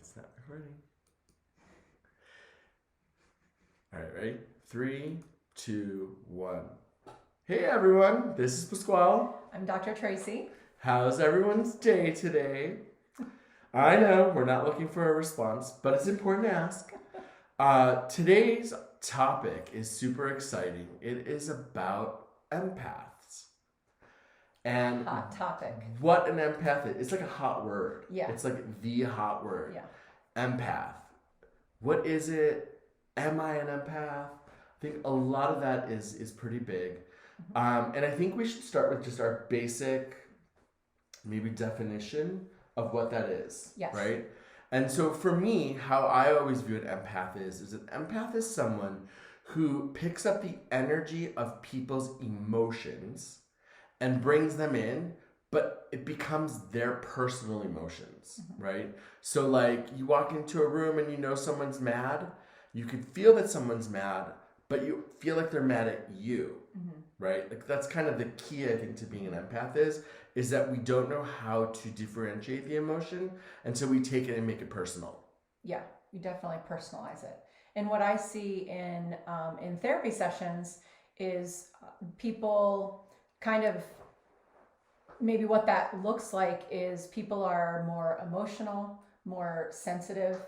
It's not recording. All right, ready? 3, 2, 1. Hey everyone, this is Pasquale. I'm Dr. Traci. How's everyone's day today? I know we're not looking for a response, but it's important to ask. Today's topic is super exciting. It is about empaths. And hot topic. What an empath is. It's like a hot word. Yeah. It's like the hot word. Yeah. Empath. What is it? Am I an empath? I think a lot of that is pretty big. And I think we should start with just our basic, maybe definition of what that is. Yes. Right? And so for me, how I always view an empath is an empath is someone who picks up the energy of people's emotions and brings them in, but it becomes their personal emotions, right? So like you walk into a room and you know someone's mad, you can feel that someone's mad, but you feel like they're mad at you, right? Like that's kind of the key, I think, to being an empath is that we don't know how to differentiate the emotion, and so we take it and make it personal. Yeah, you definitely personalize it. And what I see in therapy sessions is people kind of, maybe what that looks like is people are more emotional, more sensitive.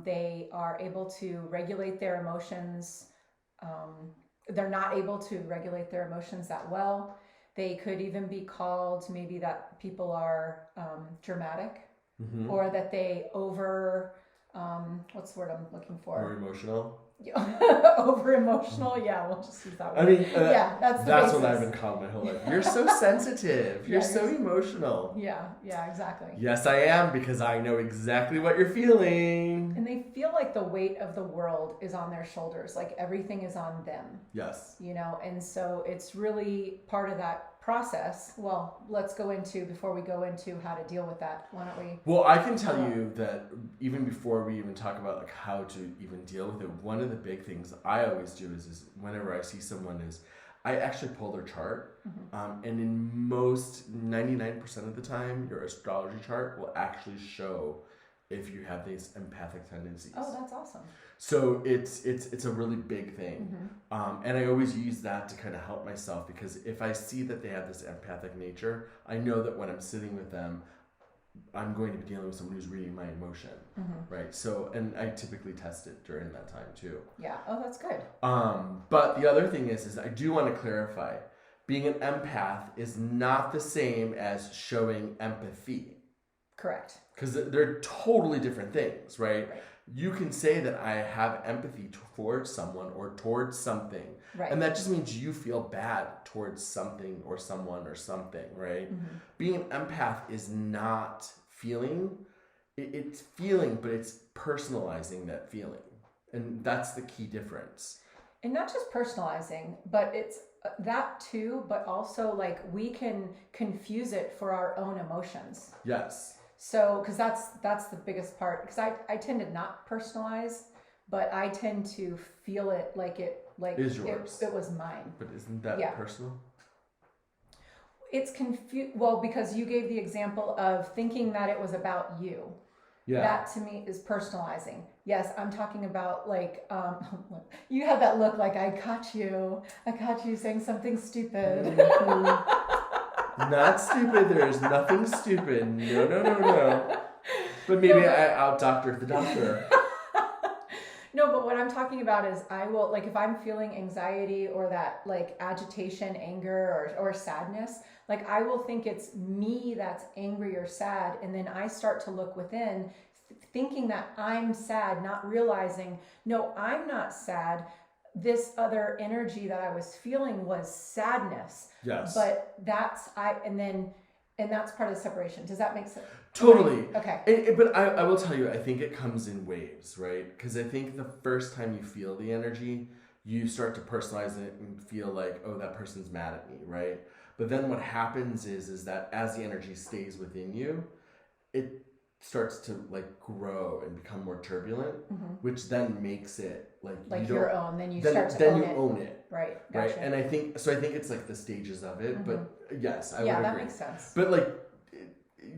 They are able to regulate their emotions. They're not able to regulate their emotions that well. They could even be called maybe that people are dramatic, or that they what's the word I'm looking for? Or emotional. Over emotional, yeah, we'll just use that word. I mean, yeah, that's what I've been called my whole life. You're so sensitive. You're so emotional. Yeah, exactly. Yes, I am, because I know exactly what you're feeling. And they feel like the weight of the world is on their shoulders, like everything is on them. Yes. You know, and so it's really part of that process. Well, let's go into, before we go into how to deal with that, why don't we? Well, I can tell you that even before we even talk about like how to even deal with it, one of the big things I always do is whenever I see someone is I actually pull their chart, and in most 99% of the time, your astrology chart will actually show if you have these empathic tendencies. Oh, that's awesome. So it's a really big thing. And I always use that to kind of help myself, because if I see that they have this empathic nature, I know that when I'm sitting with them, I'm going to be dealing with someone who's reading my emotion, right? So, and I typically test it during that time too. Yeah. Oh, that's good. But the other thing is I do want to clarify, being an empath is not the same as showing empathy. Correct. Because they're totally different things, right? You can say that I have empathy towards someone or towards something. Right. And that just means you feel bad towards something or someone or something, right? Being an empath is not feeling. It's feeling, but it's personalizing that feeling. And that's the key difference. And not just personalizing, but it's that too, but also like we can confuse it for our own emotions. Yes. So, because that's the biggest part. Because I tend to not personalize, but I tend to feel it like it is yours. It was mine. But isn't that personal? It's well, because you gave the example of thinking that it was about you. Yeah. That to me is personalizing. Yes, I'm talking about like you had that look like I caught you saying something stupid. Not stupid. There's nothing stupid. No. But maybe I out-doctored the doctor. No, but what I'm talking about is I will, like, if I'm feeling anxiety or that like agitation, anger, or sadness, like I will think it's me that's angry or sad, and then I start to look within, thinking that I'm sad, not realizing, no, I'm not sad. This other energy that I was feeling was sadness. Yes. But that's that's part of the separation. Does that make sense? Totally. Okay. But I will tell you, I think it comes in waves, right? Because I think the first time you feel the energy, you start to personalize it and feel like, oh, that person's mad at me, right? But then what happens is that as the energy stays within you, it starts to like grow and become more turbulent, which then makes it like your own. Then you start to own it. Right. Gotcha. Right. And I think it's like the stages of it. But yes, I would agree. Yeah, that makes sense. But like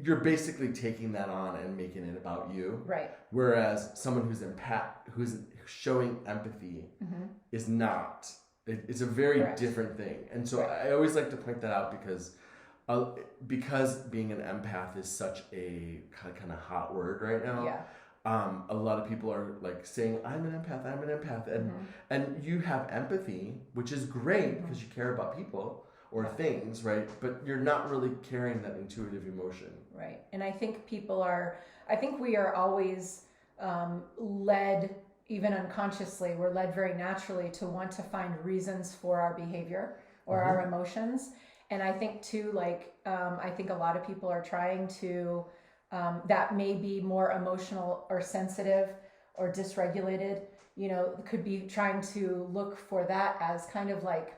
you're basically taking that on and making it about you. Right. Whereas someone who's showing empathy Mm-hmm. is not. It's a very Correct. different thing. And so Right. I always like to point that out because being an empath is such a kind of hot word right now. Yeah. A lot of people are like saying, I'm an empath, and Mm-hmm. and you have empathy, which is great because you care about people or things, right? But you're not really carrying that intuitive emotion. Right. And I think we are always led, even unconsciously, we're led very naturally to want to find reasons for our behavior or our emotions. And I think too, I think a lot of people are trying to, that may be more emotional or sensitive or dysregulated, could be trying to look for that as kind of like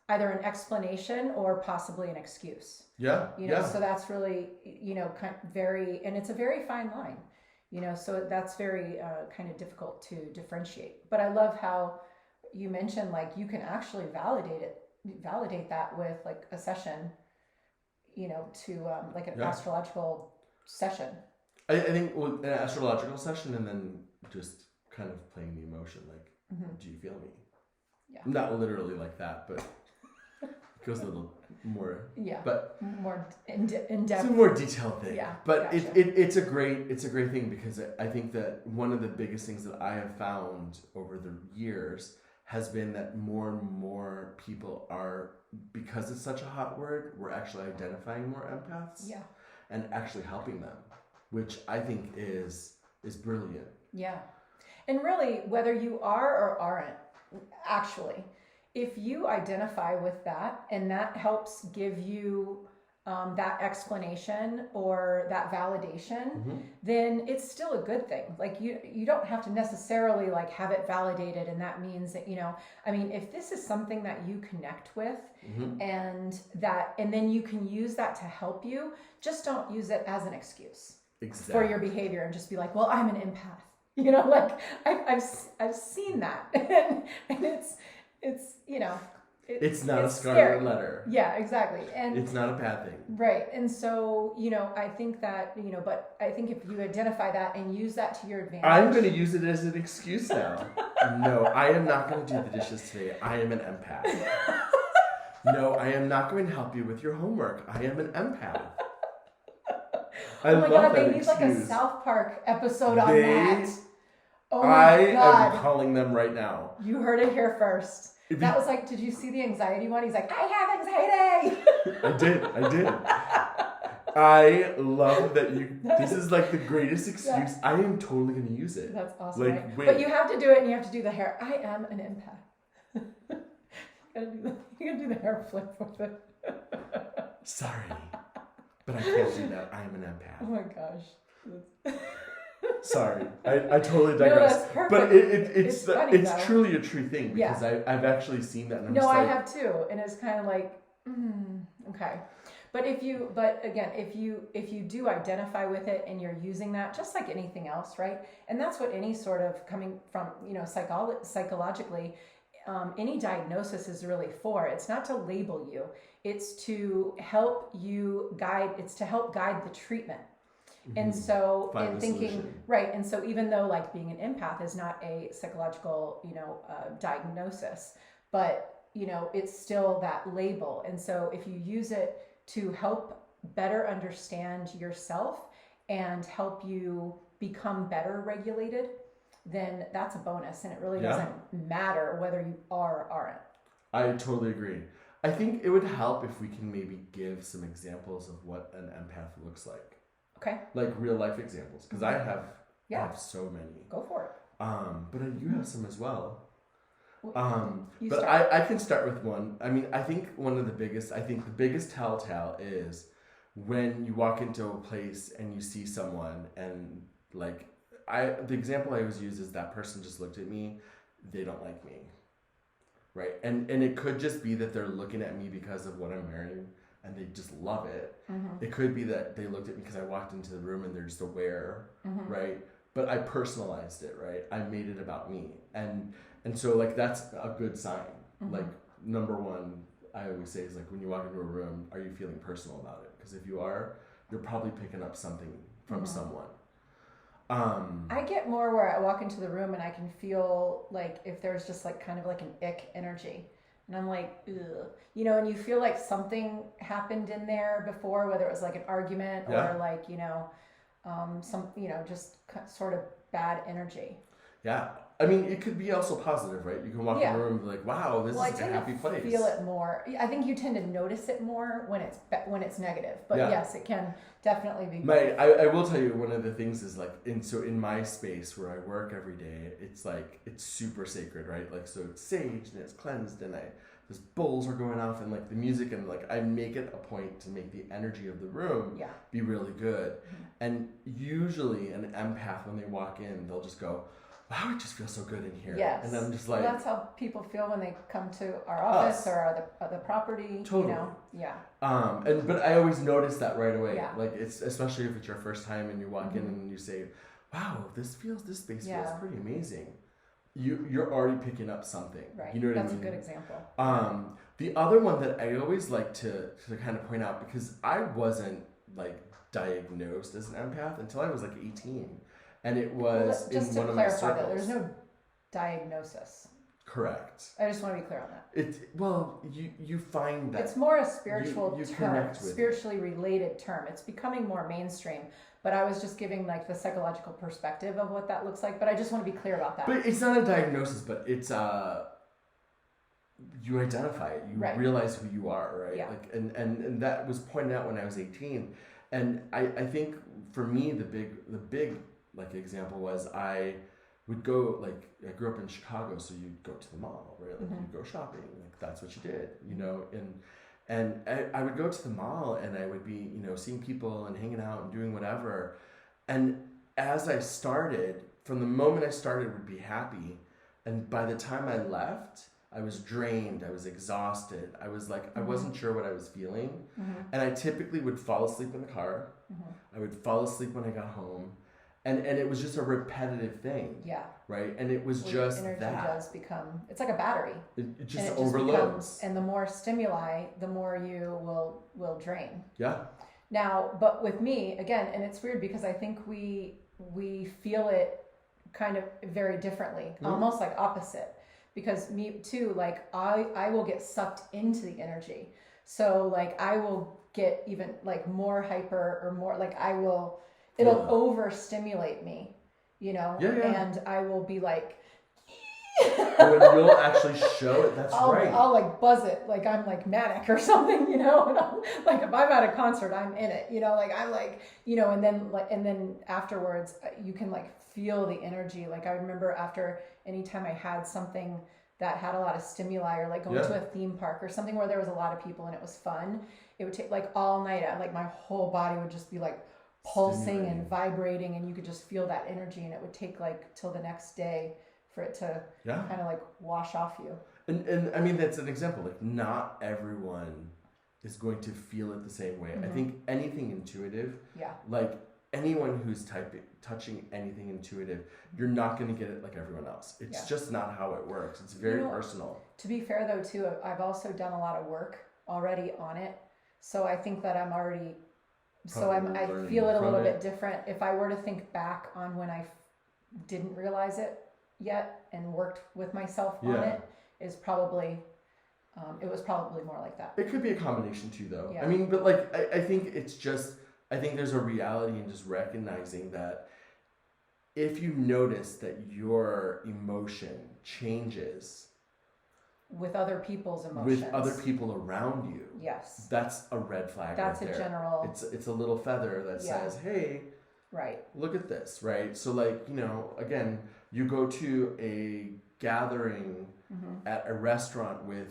either an explanation or possibly an excuse. Yeah. So that's really, and it's a very fine line, so that's very kind of difficult to differentiate. But I love how you mentioned, like, you can actually validate that with like a session, to like an astrological session. I think an astrological session, and then just kind of playing the emotion, like, do you feel me? Yeah. Not literally like that, but it goes a little more. Yeah. But more in depth. It's a more detailed thing. Yeah. But gotcha. it's a great thing, because I think that one of the biggest things that I have found over the years has been that more and more people are, because it's such a hot word, we're actually identifying more empaths. Yeah. And actually helping them, which I think is brilliant. Yeah. And really, whether you are or aren't, actually, if you identify with that and that helps give you that explanation or that validation, then it's still a good thing. Like, you don't have to necessarily like have it validated, and that means that, if this is something that you connect with, and then you can use that to help you, just don't use it as an excuse for your behavior and just be like, well, I'm an empath. Like I've seen that, and it's not a scarlet scary. letter. Yeah, exactly. And it's not a bad thing. Right. And so, I think that, but I think if you identify that and use that to your advantage. I'm going to use it as an excuse now. No, I am not going to do the dishes today. I am an empath. No, I am not going to help you with your homework. I am an empath. I oh my love God, that they need excuse. like a South Park episode on that. Oh my God. I am calling them right now. You heard it here first. That was like, did you see the anxiety one? He's like, I have anxiety. I did. I love that this is like the greatest excuse. Yeah. I am totally going to use it. That's awesome. Like, right? wait. But you have to do it, and you have to do the hair. I am an empath. You gotta do the hair flip with it. Sorry, but I can't do that. I am an empath. Oh my gosh. Sorry, I totally digress. No, that's perfect. But it's truly a true thing, because yeah. I've actually seen that. And I have too, and it's kind of like, okay. But if you do identify with it and you're using that, just like anything else, right? And that's what any sort of coming from, psychologically, any diagnosis is really for. It's not to label you. It's to help you guide. It's to help guide the treatment. And so in thinking, solution. Right. And so even though like being an empath is not a psychological, diagnosis, but, it's still that label. And so if you use it to help better understand yourself and help you become better regulated, then that's a bonus. And it really doesn't matter whether you are or aren't. I totally agree. I think it would help if we can maybe give some examples of what an empath looks like. Okay. Like real life examples, because I have so many. Go for it. But you have some as well. But I can start with one. I mean, I think the biggest telltale is when you walk into a place and you see someone, and like the example I always use is that person just looked at me, they don't like me. Right? And it could just be that they're looking at me because of what I'm wearing, and they just love it. It could be that they looked at me because I walked into the room and they're just aware, right? But I personalized it, right? I made it about me. And so like that's a good sign. Like number one, I always say is like when you walk into a room, are you feeling personal about it? Because if you are, you're probably picking up something from someone. I get more where I walk into the room and I can feel like if there's just like kind of like an ick energy. And I'm like, ugh. You know, and you feel like something happened in there before, whether it was like an argument or like, you know, some, you know, just sort of bad energy. Yeah. I mean, it could be also positive, right? You can walk in the room and be like, wow, this is like a happy place. I feel it more. I think you tend to notice it more when it's negative. But yes, it can definitely be. I will tell you, one of the things is like, in my space where I work every day, it's like, it's super sacred, right? Like, so it's saged and it's cleansed and these bowls are going off and like the music, and like I make it a point to make the energy of the room be really good. And usually an empath, when they walk in, they'll just go, wow, it just feels so good in here. Yes. And I'm just like... Well, that's how people feel when they come to our office or the property. Totally. You know? Yeah. But I always notice that right away. Yeah. Like, it's especially if it's your first time and you walk in and you say, wow, this space feels pretty amazing. You're already picking up something. Right. You know what I mean? That's a good example. The other one that I always like to kind of point out, because I wasn't like diagnosed as an empath until I was like 18. And it was in one of my circles. Just to clarify that, there's no diagnosis. Correct. I just want to be clear on that. You find that... It's more a spiritual you term, spiritually related term. It's becoming more mainstream. But I was just giving like the psychological perspective of what that looks like. But I just want to be clear about that. But it's not a diagnosis, but it's you identify it. You realize who you are, right? Yeah. Like, and that was pointed out when I was 18. And I think for me the big like example was I would go, like, I grew up in Chicago, so you'd go to the mall, right? Like you'd go shopping, like that's what you did, you know. And I would go to the mall and I would be, you know, seeing people and hanging out and doing whatever. And as I started, from the moment I started, would be happy, and by the time I left, I was drained, I was exhausted, I was like, I wasn't sure what I was feeling, and I typically would fall asleep in the car. I would fall asleep when I got home. And it was just a repetitive thing. Yeah. Right? And it was just energy that. Does become, it's like a battery. It just overloads. And the more stimuli, the more you will drain. Yeah. Now, but with me, again, and it's weird because I think we feel it kind of very differently, almost like opposite. Because me too, like I will get sucked into the energy. So like I will get even like more hyper or more like it'll overstimulate me, you know? Yeah. And I will be like... And you'll actually show it, I'll like buzz it, like I'm like manic or something, you know? And I'm, like if I'm at a concert, I'm in it, you know? Like I'm like, you know, and then afterwards, you can like feel the energy. Like I remember after anytime I had something that had a lot of stimuli, or like going to a theme park or something where there was a lot of people and it was fun, it would take like all night, like my whole body would just be like pulsing and vibrating, and you could just feel that energy, and it would take like till the next day for it to kind of like wash off you. And I mean, that's an example. Like not everyone is going to feel it the same way. I think anything intuitive, like anyone who's touching anything intuitive, you're not going to get it like everyone else. It's just not how it works. It's very personal. To be fair though too, I've also done a lot of work already on it, so I think that I'm already... So I feel it a little bit different. If I were to think back on when I didn't realize it yet and worked with myself on it, is probably, it was probably more like that. It could be a combination too, though. Yeah. I mean, but like, I think it's just, I think there's a reality in just recognizing that if you notice that your emotion changes with other people's emotions, with other people around you, yes, that's a red flag. That's right a there. general. It's a little feather that says, "Hey, look at this." Right. So, like, you know, again, you go to a gathering at a restaurant with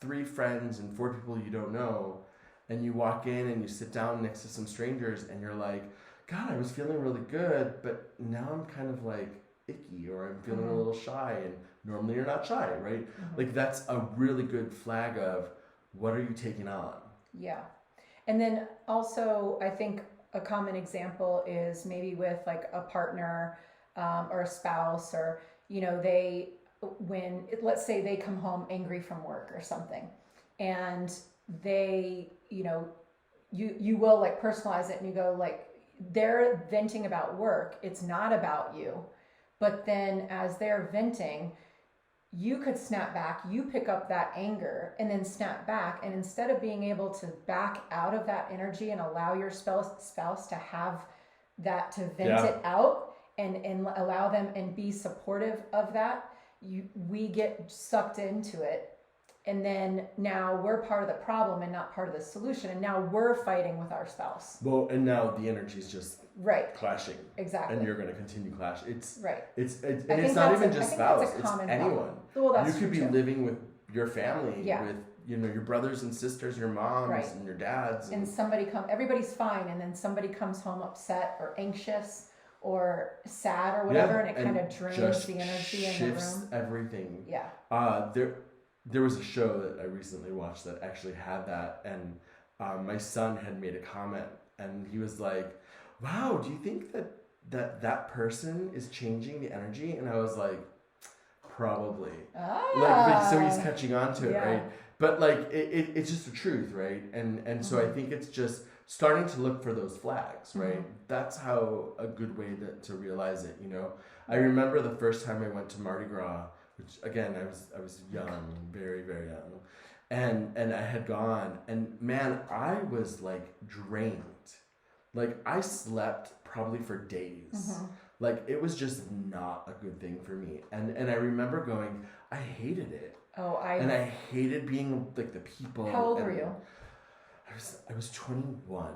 3 friends and 4 people you don't know, and you walk in and you sit down next to some strangers, and you're like, "God, I was feeling really good, but now I'm kind of like icky, or I'm feeling a little shy." And normally you're not shy, right? Like that's a really good flag of what are you taking on? Yeah. And then also I think a common example is maybe with like a partner or a spouse, or, you know, let's say they come home angry from work or something, and they, you know, you will like personalize it and you go like, they're venting about work. It's not about you. But then as they're venting, you could snap back, you pick up that anger and then snap back. And instead of being able to back out of that energy and allow your spouse to have that, to vent it out and allow them and be supportive of that, we get sucked into it. And then now we're part of the problem and not part of the solution. And now we're fighting with our spouse. Well, and now the energy is just clashing. Exactly. And you're going to continue clash. It's and it's not even just spouse. It's anyone. Well, that's you could be living with your family, with your brothers and sisters, your moms and your dads. And everybody's fine, and then somebody comes home upset or anxious or sad or whatever, and it kind of drains the energy in the room. Shifts everything. Yeah. There was a show that I recently watched that actually had that, and my son had made a comment, and he was like, "Wow, do you think that person is changing the energy?" And I was like, "Probably." So he's catching on to it, right? But like it's just the truth, right? And so I think it's just starting to look for those flags, right? That's how a good way to realize it, you know. I remember the first time I went to Mardi Gras, which again I was young, very, very young, and I had gone, and man, I was like drained. Like I slept probably for days. Like it was just not a good thing for me. And I remember going, I hated it. And I hated being like the people. How old were you? I was 21,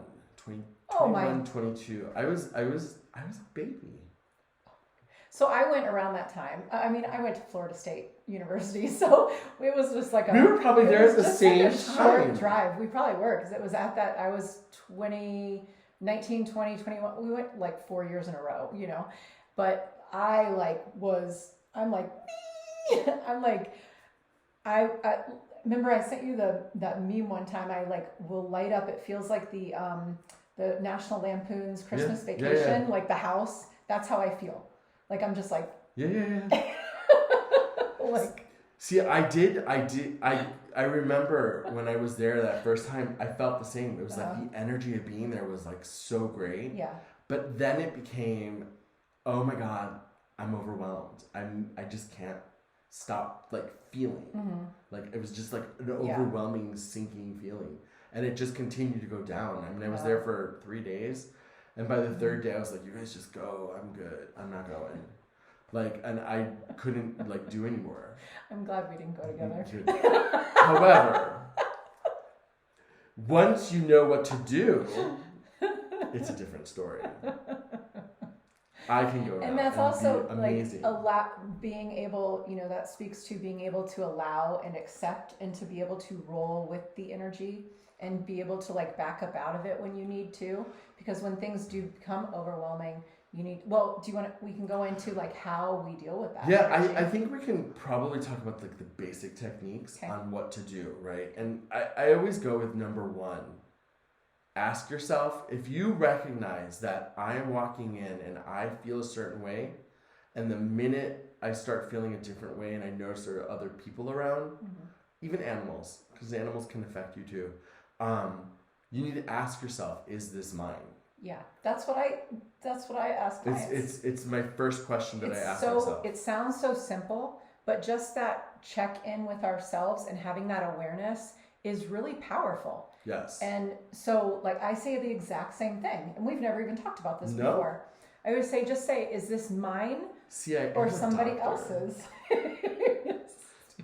22. I was a baby. So I went around that time. I mean, I went to Florida State University, so it was just like we were probably there at the same time. Short drive. We probably were, because it was at that. I was 19, 20, 21. We went like 4 years in a row, you know. But I remember I sent you that meme one time. I like will light up. It feels like the National Lampoon's Christmas Vacation, like the house. That's how I feel. Like I'm just like like. See, I remember when I was there that first time, I felt the same. It was like the energy of being there was like so great. Yeah. But then it became, oh my God, I'm overwhelmed. I just can't stop like feeling. Like it was just like an overwhelming sinking feeling. And it just continued to go down. I mean, I was there for 3 days. And by the third day, I was like, you guys just go. I'm good. I'm not going. Like, and I couldn't like do anymore. I'm glad we didn't go together. However, once you know what to do, it's a different story. I can go now and that's also amazing. Like being able, you know, that speaks to being able to allow and accept and to be able to roll with the energy and be able to like back up out of it when you need to, because when things do become overwhelming, you need, we can go into like how we deal with that. Yeah, I think we can probably talk about like the basic techniques on what to do, right? And I always go with number one. Ask yourself, if you recognize that I am walking in and I feel a certain way, and the minute I start feeling a different way and I notice there are other people around, even animals, because animals can affect you too, you need to ask yourself, is this mine? Yeah, that's what I ask clients. It's my first question that I ask myself. It sounds so simple, but just that check in with ourselves and having that awareness is really powerful. Yes. And so like I say the exact same thing, and we've never even talked about this before. I would say, just say, is this mine or somebody else's?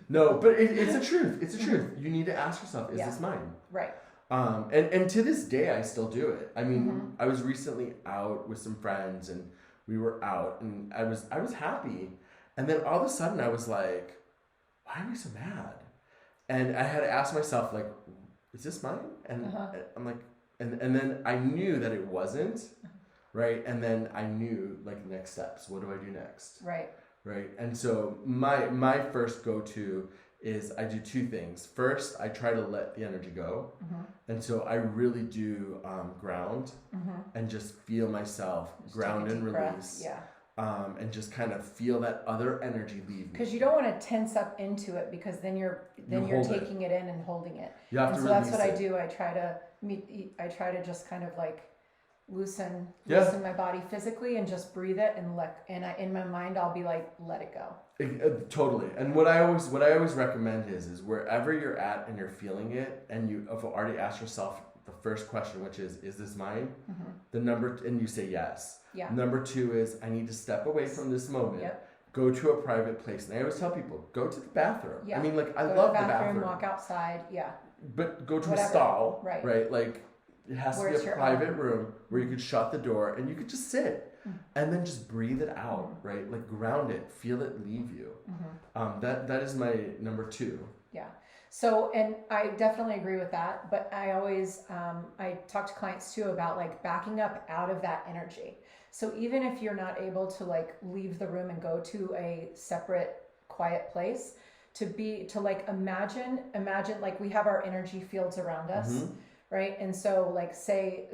No, but it's a truth. It's a truth. You need to ask yourself, is this mine? Right. And to this day, I still do it. I mean, I was recently out with some friends, and we were out, and I was happy, and then all of a sudden I was like, why am I so mad? And I had to ask myself, like, is this mine? And I'm like, and then I knew that it wasn't, right? And then I knew like next steps. What do I do next? Right. Right. And so my first go-to is I do two things. First, I try to let the energy go. And so I really do ground and just feel myself just ground and release. Breath. Yeah. And just kind of feel that other energy leave me. Because you don't want to tense up into it, because then then you're taking it in and holding it. You have and to so that's what it. I do. I try to just kind of like loosen my body physically and just breathe it and in my mind I'll be like, let it go. Totally. And what I always recommend is wherever you're at and you're feeling it and you have already asked yourself the first question, which is this mine? Mm-hmm. And you say yes. Yeah. Number 2 is, I need to step away from this moment. Yep. Go to a private place. And I always tell people, go to the bathroom. Yeah. I mean, like, I love the bathroom. Walk outside. Yeah. But go to a stall. Right. Like, it has to be a private room where you could shut the door and you could just sit and then just breathe it out, right? Like, ground it, feel it leave you. That is my number 2. Yeah. So, and I definitely agree with that, but I always, I talk to clients too about like backing up out of that energy. So even if you're not able to like leave the room and go to a separate quiet place, to like imagine like we have our energy fields around us, right? And so like say,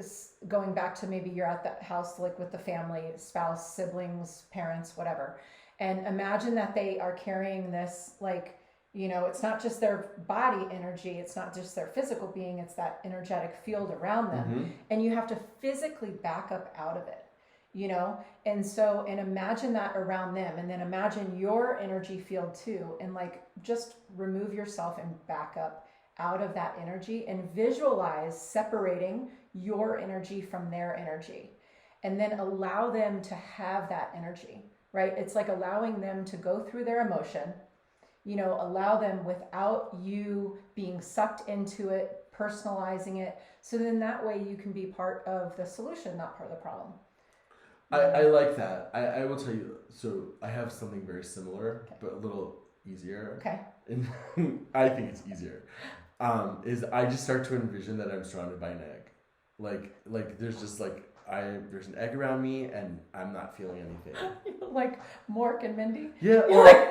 going back to maybe you're at that house like with the family, spouse, siblings, parents, whatever, and imagine that they are carrying this like, you know, it's not just their body energy, it's not just their physical being, it's that energetic field around them. And you have to physically back up out of it, you know? And so, and imagine that around them, and then imagine your energy field too, and like just remove yourself and back up out of that energy and visualize separating your energy from their energy. And then allow them to have that energy, right? It's like allowing them to go through their emotion, you know, allow them without you being sucked into it, personalizing it. So then that way you can be part of the solution, not part of the problem. I like that. I will tell you, so I have something very similar, but a little easier. Okay. And I think it's easier. Is I just start to envision that I'm surrounded by an egg. Like there's just like, there's an egg around me and I'm not feeling anything. Like Mork and Mindy? Yeah,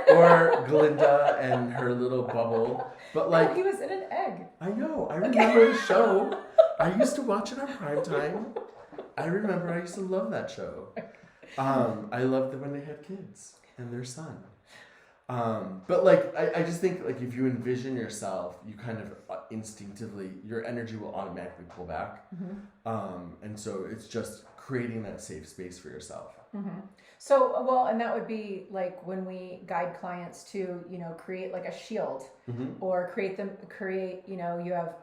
or Glinda and her little bubble. But like, oh, he was in an egg. I know. I remember the show. I used to watch it on primetime. I remember I used to love that show. I loved it when they had kids and their son. But like, I just think like if you envision yourself, you kind of instinctively, your energy will automatically pull back. And so it's just creating that safe space for yourself. So, well, and that would be like when we guide clients to, you know, create like a shield or create, you know, you have,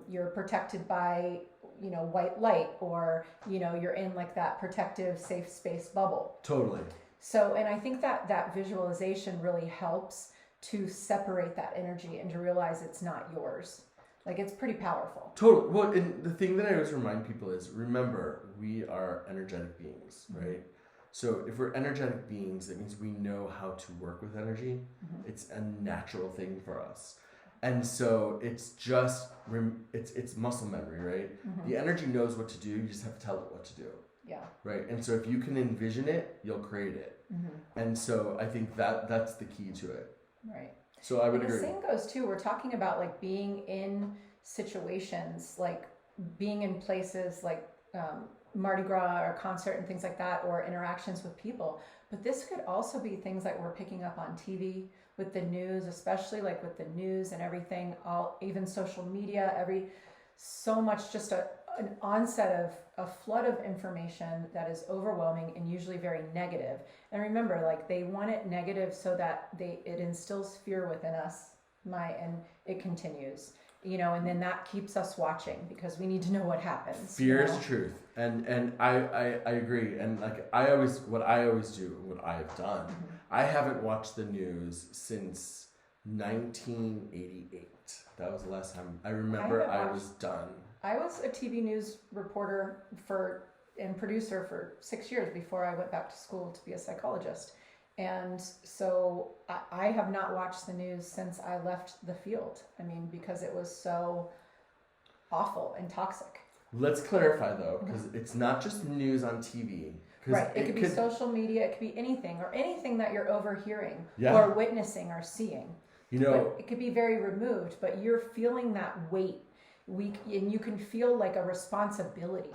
you're protected by, you know, white light, or, you know, you're in like that protective safe space bubble. Totally. So, and I think that visualization really helps to separate that energy and to realize it's not yours. Like, it's pretty powerful. Totally. Well, and the thing that I always remind people is, remember, we are energetic beings, right? So if we're energetic beings, that means we know how to work with energy. It's a natural thing for us. And so it's just, it's muscle memory, right? The energy knows what to do. You just have to tell it what to do. Yeah. Right. And so if you can envision it, you'll create it. And so I think that's the key to it. Right. So I would and agree. The same goes too. We're talking about like being in situations, like being in places like Mardi Gras or concert and things like that, or interactions with people. But this could also be things that we're picking up on TV, with the news, especially like with the news and everything, even social media, so much just an onset of a flood of information that is overwhelming and usually very negative. And remember, like, they want it negative so that it instills fear within us, and it continues, you know, and then that keeps us watching because we need to know what happens. Fear is the truth. And I agree. And like, what I always do, what I have done, I haven't watched the news since 1988. That was the last time I remember I was done. I was a TV news reporter and producer for 6 years before I went back to school to be a psychologist. And so I have not watched the news since I left the field. I mean, because it was so awful and toxic. Let's clarify though, because it's not just news on TV. Right. It could be social media. It could be anything that you're overhearing or witnessing or seeing. You know, but it could be very removed, but you're feeling that weight. And you can feel like a responsibility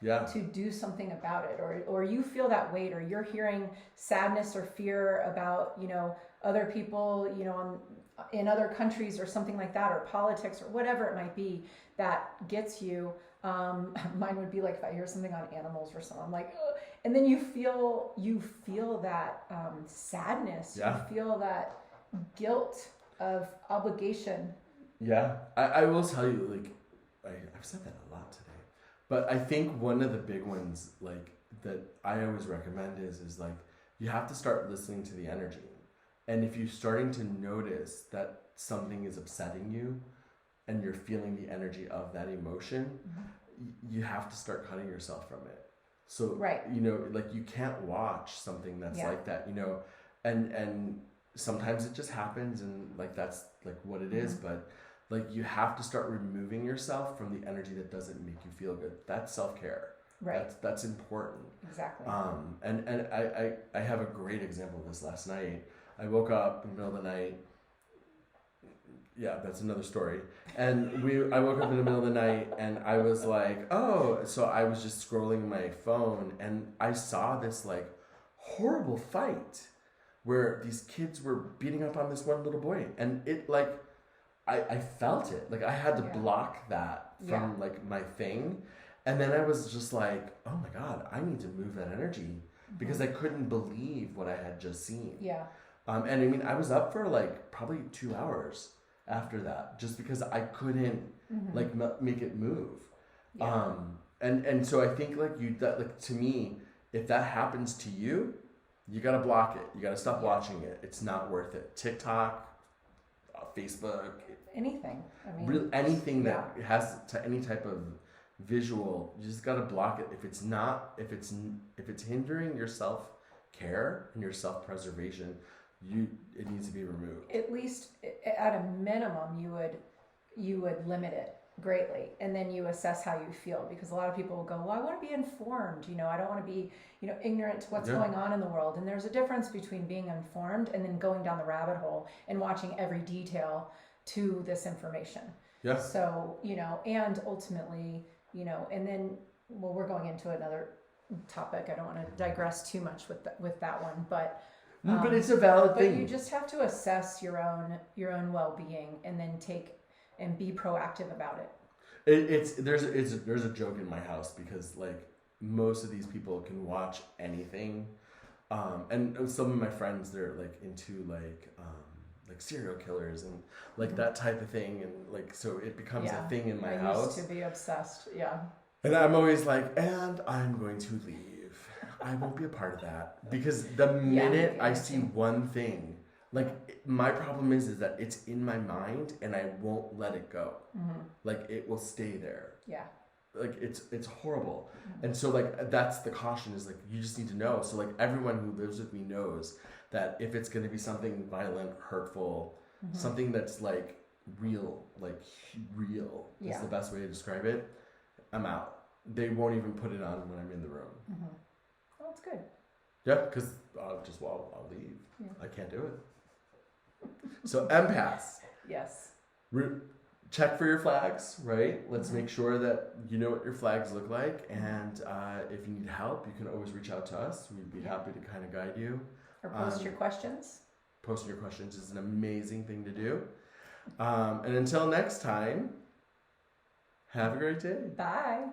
to do something about it, or you feel that weight, or you're hearing sadness or fear about, you know, other people, you know, in other countries or something like that, or politics or whatever it might be that gets you. Mine would be like if I hear something on animals or something, I'm like, ugh. And then you feel that sadness, Yeah. you feel that guilt of obligation. Yeah, I will tell you, like, I've said that a lot today, but I think one of the big ones, like, that I always recommend is like, you have to start listening to the energy. And if you're starting to notice that something is upsetting you and you're feeling the energy of that emotion, you have to start cutting yourself from it. So, Right. you know, like, you can't watch something that's like that, you know, and sometimes it just happens and like that's like what it is, but like you have to start removing yourself from the energy that doesn't make you feel good. That's self-care. Right. That's important. Exactly. And I have a great example of this last night. I woke up in the middle of the night. Yeah, that's another story. And I woke up in the middle of the night and I was like, oh, so I was just scrolling my phone and I saw this like horrible fight where these kids were beating up on this one little boy. And it like, I felt it. Like I had to block that from like my thing. And then I was just like, oh my God, I need to move that energy because I couldn't believe what I had just seen. Yeah. And I mean, I was up for like probably 2 hours after that, just because I couldn't like make it move. Yeah. And so I think like like to me, if that happens to you, you gotta block it. You gotta stop watching it. It's not worth it. TikTok, Facebook, Anything. I mean, really anything that has to any type of visual, you just gotta block it. If it's hindering your self care and your self preservation, it needs to be removed. At least at a minimum, you would limit it greatly, and then you assess how you feel, because a lot of people will go, well, I want to be informed, you know, I don't want to be, you know, ignorant to what's going on in the world. And there's a difference between being informed and then going down the rabbit hole and watching every detail to this information. Yeah. So, you know, and ultimately, you know, and then, well, we're going into another topic. I don't want to digress too much with that one, but it's a valid thing. But you just have to assess your own well-being and then be proactive about it. There's a joke in my house because like most of these people can watch anything, and some of my friends, they're like into like serial killers and like that type of thing, and like so it becomes a thing in my house. I used to be obsessed, And I'm always like, and I'm going to leave. I won't be a part of that, because the minute I see one thing, like my problem is that it's in my mind and I won't let it go. Like it will stay there. Yeah. Like it's horrible. And so like that's the caution, is like you just need to know. So like everyone who lives with me knows that if it's going to be something violent, hurtful, something that's like real is the best way to describe it, I'm out. They won't even put it on when I'm in the room. Well, it's good. Yeah, because I'll leave. Yeah. I can't do it. So empaths. Yes. Check for your flags, right? Let's make sure that you know what your flags look like. And if you need help, you can always reach out to us. We'd be happy to kind of guide you. Or post your questions. Posting your questions is an amazing thing to do. And until next time, have a great day. Bye.